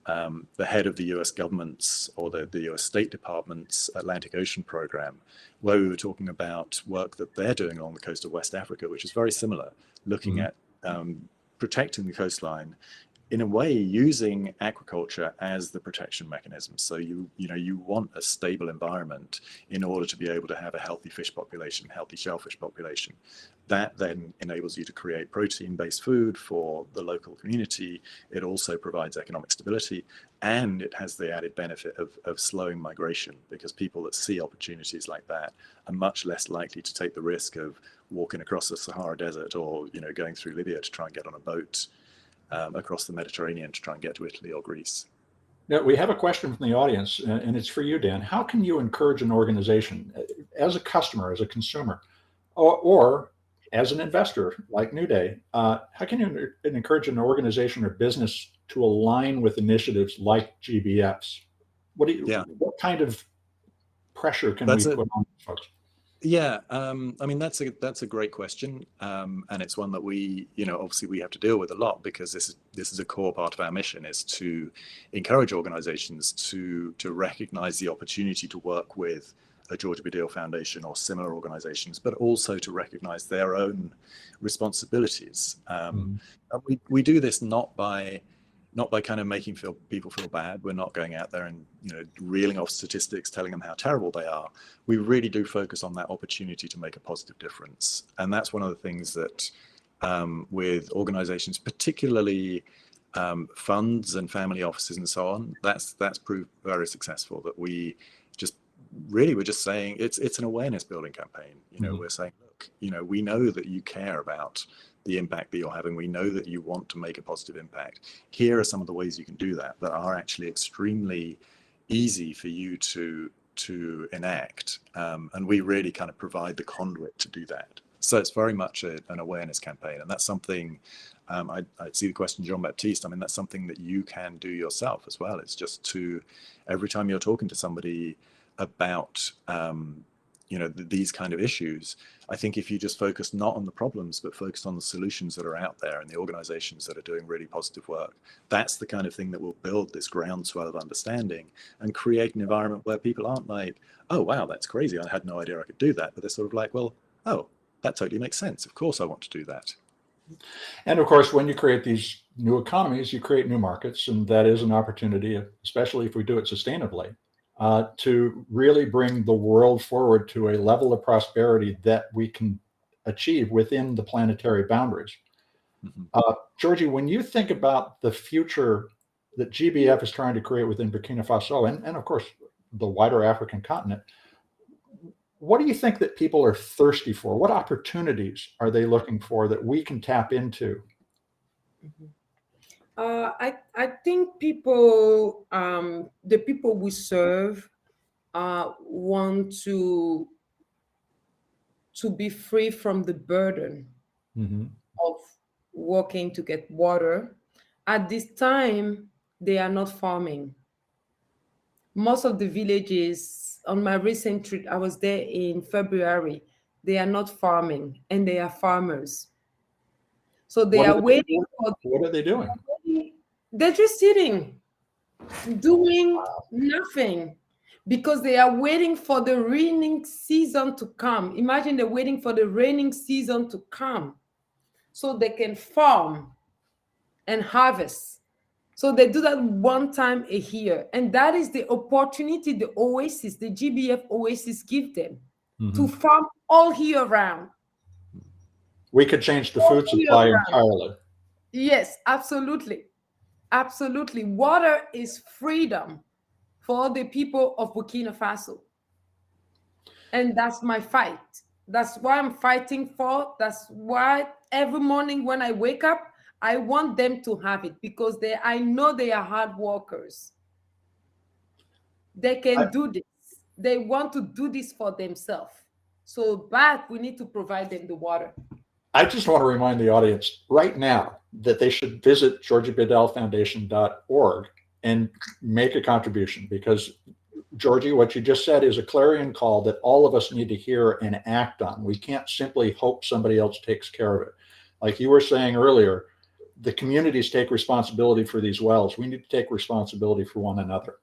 head of the US government's or the US State Department's Atlantic Ocean program, where we were talking about work that they're doing along the coast of West Africa, which is very similar, looking at protecting the coastline in a way using aquaculture as the protection mechanism. So you want a stable environment in order to be able to have a healthy fish population, healthy shellfish population. That then enables you to create protein-based food for the local community. It also provides economic stability, and it has the added benefit of slowing migration, because people that see opportunities like that are much less likely to take the risk of walking across the Sahara Desert or going through Libya to try and get on a boat across the Mediterranean to try and get to Italy or Greece. Now, we have a question from the audience, and it's for you, Dan. How can you encourage an organization as a customer, as a consumer, or as an investor like NewDay, how can you encourage an organization or business to align with initiatives like GBFs? What kind of pressure can we put on folks? Yeah, I mean, that's a great question, and it's one that we, obviously we have to deal with a lot, because this is a core part of our mission, is to encourage organizations to recognize the opportunity to work with a Georgie Badiel Foundation or similar organizations, but also to recognize their own responsibilities. And we do this not by kind of making people feel bad. We're not going out there and reeling off statistics, telling them how terrible they are. We really do focus on that opportunity to make a positive difference. And that's one of the things that with organizations, particularly funds and family offices and so on, that's proved very successful. That we're just saying it's an awareness building campaign. We're saying, look, we know that you care about the impact that you're having. We know that you want to make a positive impact. Here are some of the ways you can do that are actually extremely easy for you to enact. And we really kind of provide the conduit to do that. So it's very much an awareness campaign, and that's something. I see the question, Jean Baptiste. I mean, that's something that you can do yourself as well. It's just to, every time you're talking to somebody about these kind of issues, I think if you just focus not on the problems but focus on the solutions that are out there and the organizations that are doing really positive work, that's the kind of thing that will build this groundswell of understanding and create an environment where people aren't like, oh wow, that's crazy, I had no idea I could do that, but they're sort of like, well, oh, that totally makes sense, of course I want to do that. And of course, when you create these new economies, you create new markets, and that is an opportunity, especially if we do it sustainably, to really bring the world forward to a level of prosperity that we can achieve within the planetary boundaries. Mm-hmm. Georgie, when you think about the future that GBF is trying to create within Burkina Faso and of course, the wider African continent, what do you think that people are thirsty for? What opportunities are they looking for that we can tap into? I think people, the people we serve, want to be free from the burden of working to get water. At this time, they are not farming. Most of the villages, on my recent trip, I was there in February, they are not farming, and they are farmers. So they are waiting for. What are they doing? They're just sitting, doing nothing, because they are waiting for the raining season to come. Imagine they're waiting for the raining season to come so they can farm and harvest. So they do that one time a year. And that is the opportunity the Oasis, the GBF Oasis, give them to farm all year round. We could change the food supply entirely. Yes, absolutely. Absolutely. Water is freedom for the people of Burkina Faso. And that's my fight. That's why I'm fighting for. That's why every morning when I wake up, I want them to have it, because I know they are hard workers. They can do this. They want to do this for themselves. So, but we need to provide them the water. I just want to remind the audience right now that they should visit georgiebadielfoundation.org and make a contribution, because Georgie, what you just said is a clarion call that all of us need to hear and act on. We can't simply hope somebody else takes care of it. Like you were saying earlier, the communities take responsibility for these wells. We need to take responsibility for one another.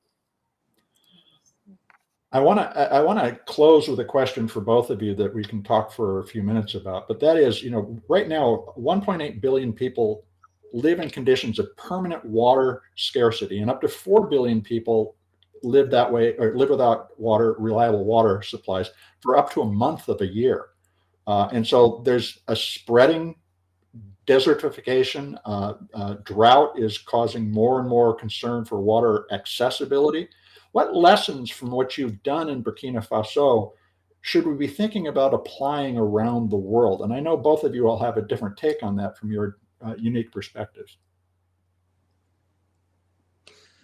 I want to close with a question for both of you that we can talk for a few minutes about. But that is, right now, 1.8 billion people live in conditions of permanent water scarcity, and up to 4 billion people live that way, or live without reliable water supplies for up to a month of a year. And so there's a spreading desertification. Drought is causing more and more concern for water accessibility. What lessons from what you've done in Burkina Faso should we be thinking about applying around the world? And I know both of you all have a different take on that from your unique perspectives.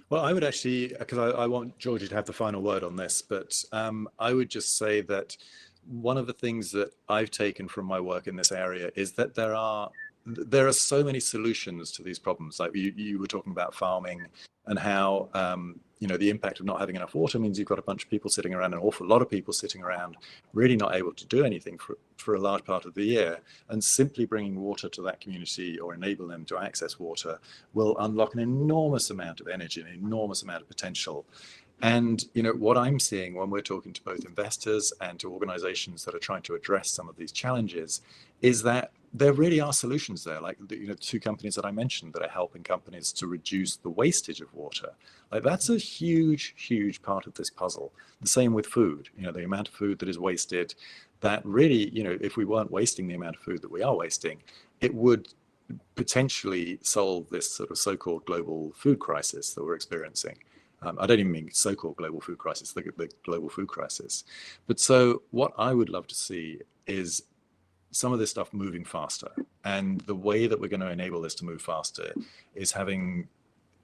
Well, I would actually, because I want Georgie to have the final word on this, but I would just say that one of the things that I've taken from my work in this area is that there are so many solutions to these problems. Like you were talking about farming and how the impact of not having enough water means you've got a bunch of people sitting around, an awful lot of people sitting around, really not able to do anything for a large part of the year. And simply bringing water to that community or enable them to access water will unlock an enormous amount of energy, an enormous amount of potential. And what I'm seeing when we're talking to both investors and to organizations that are trying to address some of these challenges is that there really are solutions there, like the two companies that I mentioned that are helping companies to reduce the wastage of water. Like that's a huge part of this puzzle. The same with food, the amount of food that is wasted, that really, if we weren't wasting the amount of food that we are wasting, it would potentially solve this sort of so-called global food crisis that we're experiencing. I don't even mean so-called global food crisis, the global food crisis. But so what I would love to see is some of this stuff moving faster. And the way that we're going to enable this to move faster is having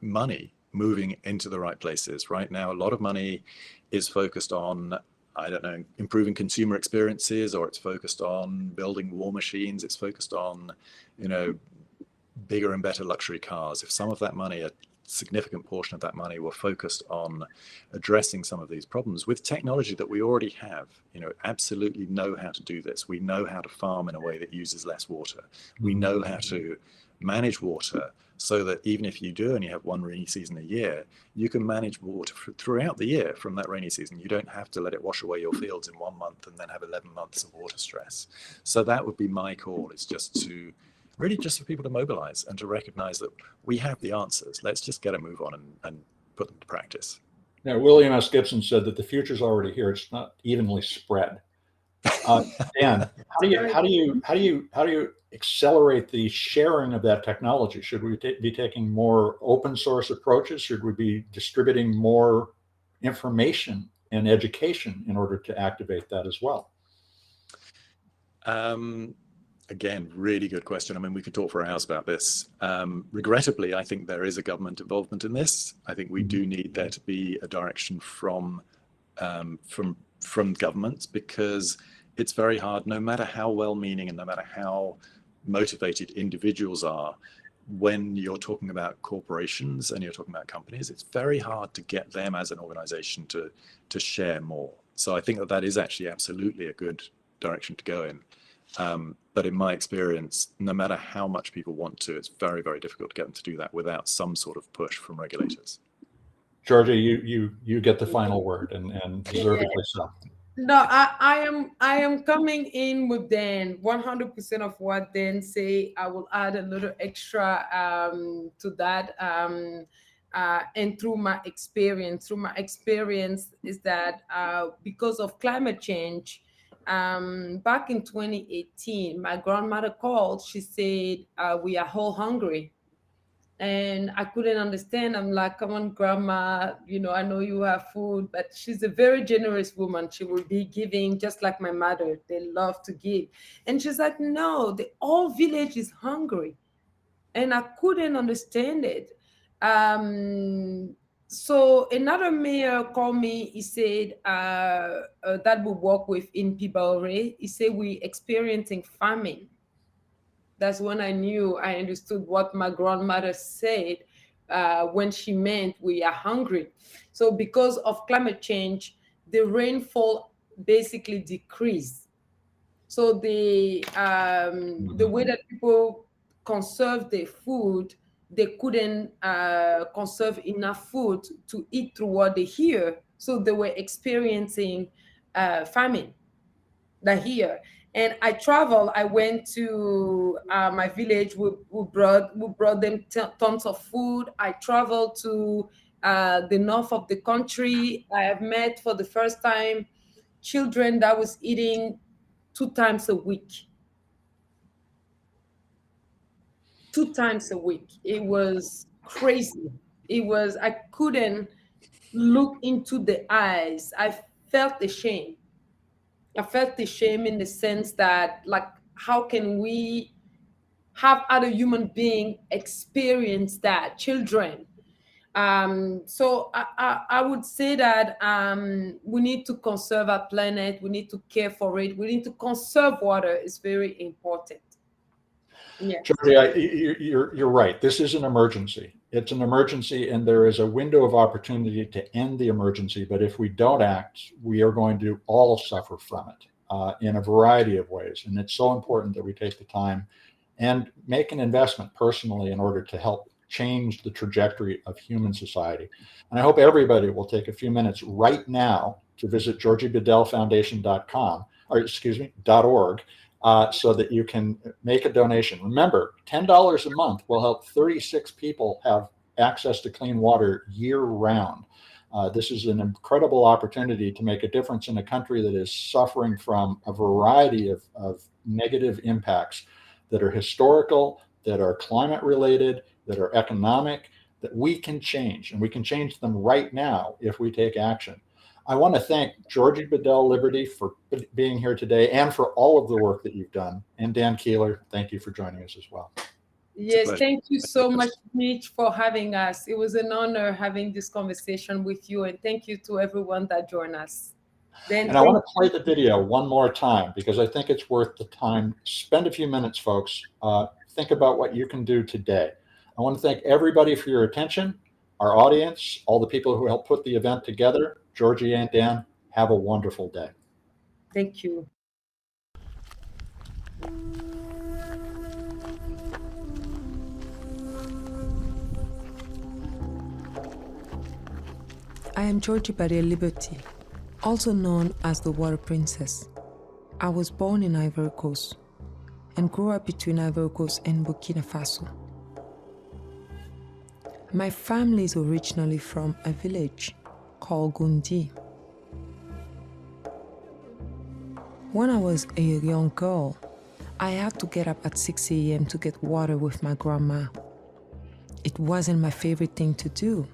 money moving into the right places. Right now, a lot of money is focused on I don't know, improving consumer experiences, or it's focused on building war machines, it's focused on, you know, bigger and better luxury cars. If some of that money, a significant portion of that money, were focused on addressing some of these problems with technology that we already have, you know, absolutely know how to do this. We know how to farm in a way that uses less water. We know how to manage water so that even if you do only have one rainy season a year, you can manage water throughout the year from that rainy season. You don't have to let it wash away your fields in 1 month and then have 11 months of water stress. So that would be my call, is just to really just for people to mobilize and to recognize that we have the answers. Let's just get a move on and put them to practice. Now, William S. Gibson said that the future's already here. It's not evenly spread. Dan, how do you accelerate the sharing of that technology? Should we be taking more open source approaches? Should we be distributing more information and education in order to activate that as well? Again, really good question. I mean, we could talk for hours about this. Regrettably, I think there is a government involvement in this. I think we do need there to be a direction from governments, because it's very hard, no matter how well-meaning and no matter how motivated individuals are, when you're talking about corporations and you're talking about companies, it's very hard to get them as an organization to share more. So I think that that is actually absolutely a good direction to go in. But in my experience, no matter how much people want to, it's very, very difficult to get them to do that without some sort of push from regulators. Georgie, you get the final word, and deservedly so. No, I am coming in with Dan. 100% of what Dan say, I will add a little extra to that. And through my experience is that because of climate change, back in 2018, my grandmother called. She said, we are all hungry. And I couldn't understand. I'm like, come on, grandma, you know, I know you have food, but she's a very generous woman. She will be giving just like my mother. They love to give. And she's like, no, the whole village is hungry. And I couldn't understand it. So another mayor called me. He said that we work with in Pibaure. He said we experiencing famine. That's when I understood what my grandmother said when she meant we are hungry. So because of climate change, the rainfall basically decreased. So the way that people conserve their food, they couldn't conserve enough food to eat through what they hear. So they were experiencing famine here. And I traveled. I went to my village. We brought them tons of food. I traveled to the north of the country. I have met for the first time children that was eating 2 times a week. 2 times a week. It was crazy. I couldn't look into the eyes. I felt ashamed. I felt the shame in the sense that, like, how can we have other human beings experience that, children? So I would say that we need to conserve our planet. We need to care for it. We need to conserve water. It's very important. Yeah. Georgie, you're right. This is an emergency. It's an emergency, and there is a window of opportunity to end the emergency. But if we don't act, we are going to all suffer from it in a variety of ways. And it's so important that we take the time and make an investment personally in order to help change the trajectory of human society. And I hope everybody will take a few minutes right now to visit georgiebadielfoundation.com, or .org. So that you can make a donation. Remember, $10 a month will help 36 people have access to clean water year-round. This is an incredible opportunity to make a difference in a country that is suffering from a variety of negative impacts that are historical, that are climate-related, that are economic, that we can change. And we can change them right now if we take action. I want to thank Georgie Badiel Liberty for being here today and for all of the work that you've done. And Dan Keeler, thank you for joining us as well. Yes, thank you so much, Mitch, for having us. It was an honor having this conversation with you, and thank you to everyone that joined us. Then And I want to play the video one more time because I think it's worth the time. Spend a few minutes, folks. Think about what you can do today. I want to thank everybody for your attention, our audience, all the people who helped put the event together. Georgie and Dan, have a wonderful day. thank you. I am Georgie Badiel Liberty, also known as the Water Princess. I was born in Ivory Coast and grew up between Ivory Coast and Burkina Faso. My family is originally from a village called Gundi. When I was a young girl, I had to get up at 6 a.m. to get water with my grandma. It wasn't my favorite thing to do,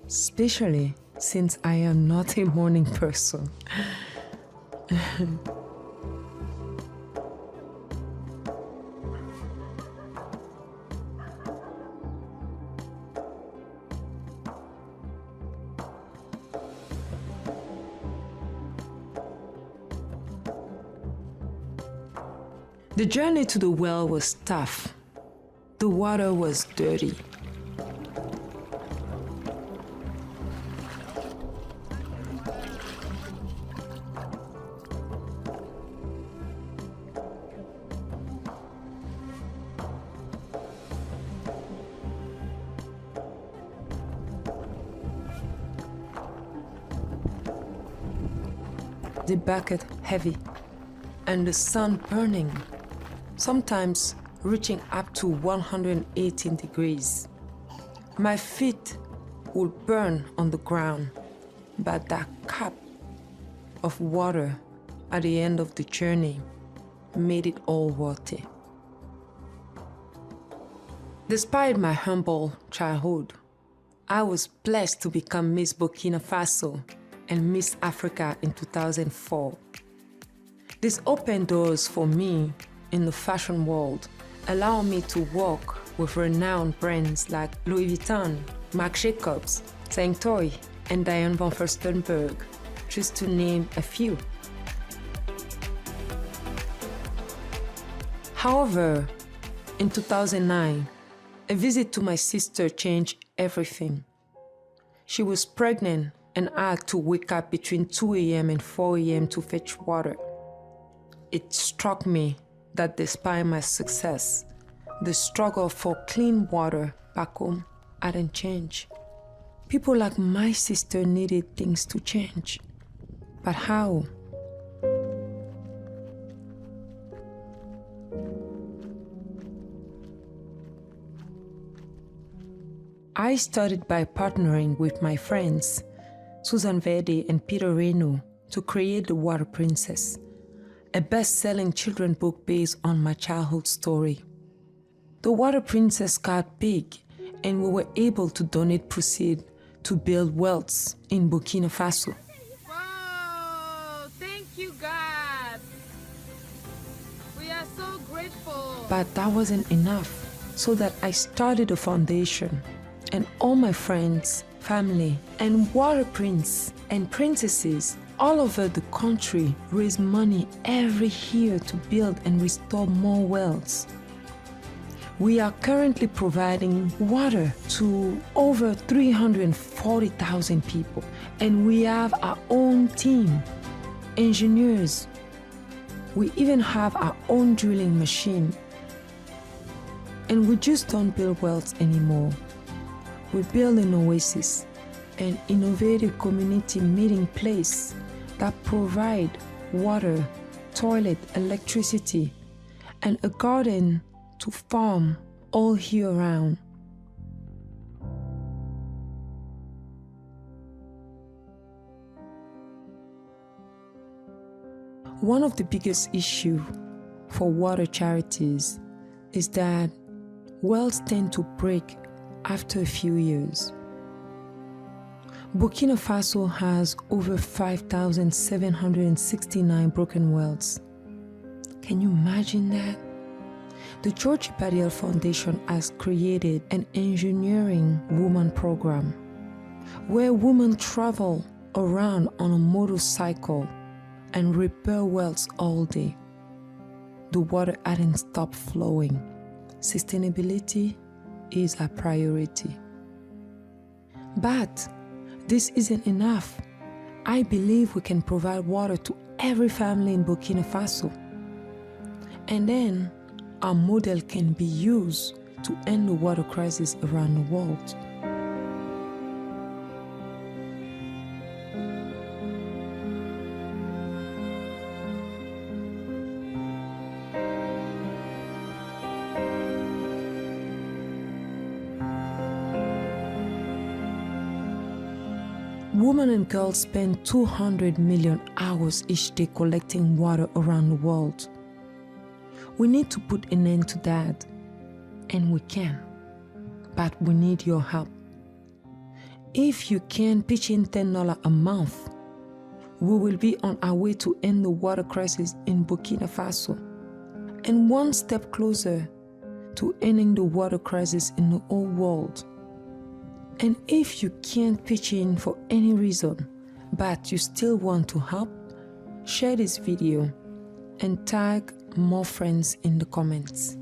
especially since I am not a morning person. The journey to the well was tough. The water was dirty. The bucket heavy and the sun burning, sometimes reaching up to 118 degrees. My feet would burn on the ground, but that cup of water at the end of the journey made it all worth it. Despite my humble childhood, I was blessed to become Miss Burkina Faso and Miss Africa in 2004. This opened doors for me in the fashion world, allowing me to work with renowned brands like Louis Vuitton, Marc Jacobs, Saint-Oy, and Diane von Furstenberg, just to name a few. However, in 2009, a visit to my sister changed everything. She was pregnant and I had to wake up between 2 a.m. and 4 a.m. to fetch water. It struck me that despite my success, the struggle for clean water back home hadn't changed. People like my sister needed things to change. But how? I started by partnering with my friends, Susan Verde and Peter Reno, to create The Water Princess, a best-selling children's book based on my childhood story. The Water Princess got big, and we were able to donate proceeds to build wells in Burkina Faso. Whoa! Thank you, God. We are so grateful. But that wasn't enough, so that I started a foundation, and all my friends, family, and water prince and princesses all over the country raise money every year to build and restore more wells. We are currently providing water to over 340,000 people, and we have our own team, engineers. We even have our own drilling machine. And we just don't build wells anymore. We build an oasis, an innovative community meeting place that provide water, toilet, electricity, and a garden to farm all year round. One of the biggest issues for water charities is that wells tend to break after a few years. Burkina Faso has over 5,769 broken wells. Can you imagine that? The Georgie Badiel Foundation has created an engineering woman program where women travel around on a motorcycle and repair wells all day, the water hadn't stopped flowing. Sustainability is a priority. But this isn't enough. I believe we can provide water to every family in Burkina Faso. And then our model can be used to end the water crisis around the world. Women and girls spend 200 million hours each day collecting water around the world. We need to put an end to that, and we can, but we need your help. If you can pitch in $10 a month, we will be on our way to end the water crisis in Burkina Faso, and one step closer to ending the water crisis in the whole world. And if you can't pitch in for any reason, but you still want to help, share this video and tag more friends in the comments.